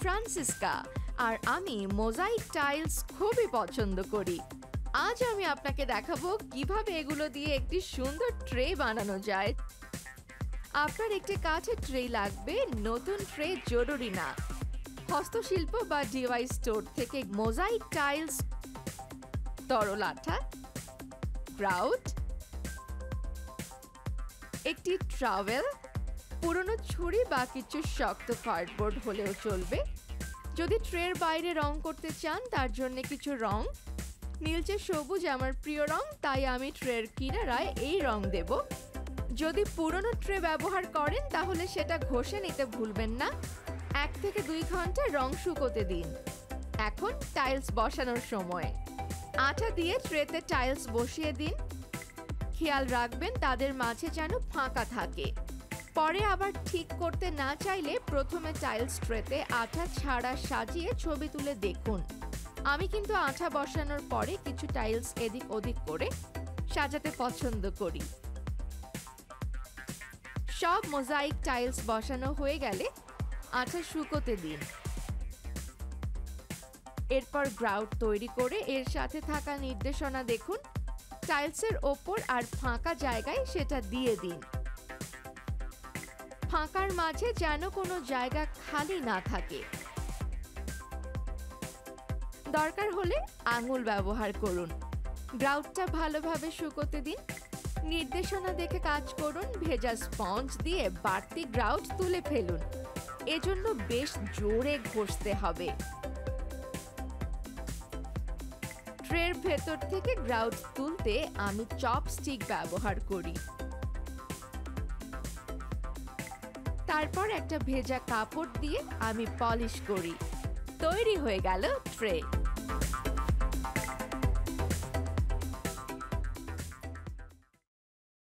Francisca আর আমি mosaic tiles খুবই পছন্দ করি। আজ আমি আপনাকে দেখাবো কিভাবে এগুলো দিয়ে একটি সুন্দর ট্রে বানানো যায়। আপনার একটি কাঠের ট্রে লাগবে, নতুন ট্রে জরুরি না। হস্তশিল্প বা ডিআই স্টোর থেকে মোজাইক টাইলস, তরল আঠা, গ্রাউট, একটি ট্রাভেল, পুরনো ছুরি বা কিছু শক্ত কার্ডবোর্ড হলেও চলবে। যদি ট্রের বাইরে রং করতে চান তার জন্য কিছু রং। নীলচে সবুজ আমার প্রিয় রং, তাই আমি ট্রের কিনারায় এই রং দেব। যদি পুরনো ট্রে ব্যবহার করেন তাহলে সেটা ঘষে নিতে ভুলবেন না। 1 থেকে 2 ঘন্টা রং শুকোতে দিন। এখন টাইলস বসানোর সময়। আঠা দিয়ে ট্রেতে টাইলস বসিয়ে দিন। খেয়াল রাখবেন তাদের মাঝে যেন ফাঁকা থাকে। পরে আবার ঠিক করতে না চাইলে প্রথমে টাইলস ট্রেতে আঠা ছাড়া সাজিয়ে ছবি তুলে দেখুন। আমি কিন্তু আঠা বসানোর পরে কিছু টাইলস এদিক ওদিক করে সাজাতে পছন্দ করি। সব মোজাইক টাইলস বসানো হয়ে গেলে আঠা শুকোতে দিন। এরপর গ্রাউট তৈরি করে এর সাথে থাকা নির্দেশনা দেখুন। টাইলসের ওপর আর ফাঁকা জায়গায় সেটা দিয়ে দিন। ফাঁকার মাঝে যেন কোনো জায়গা খালি না থাকে। দরকার হলে আঙুল ব্যবহার করুন। গ্রাউটটা ভালোভাবে শুকোতে দিন। নির্দেশনা দেখে কাজ করুন। ভেজা স্পঞ্জ দিয়ে বাড়তি গ্রাউট তুলে ফেলুন। এজন্য বেশ জোরে ঘষতে হবে। ট্রের ভেতর থেকে গ্রাউট তুলতে আমি চপস্টিক ব্যবহার করি। তারপর একটা ভেজা কাপড় দিয়ে আমি পলিশ করি। তৈরি হয়ে গেল ট্রে।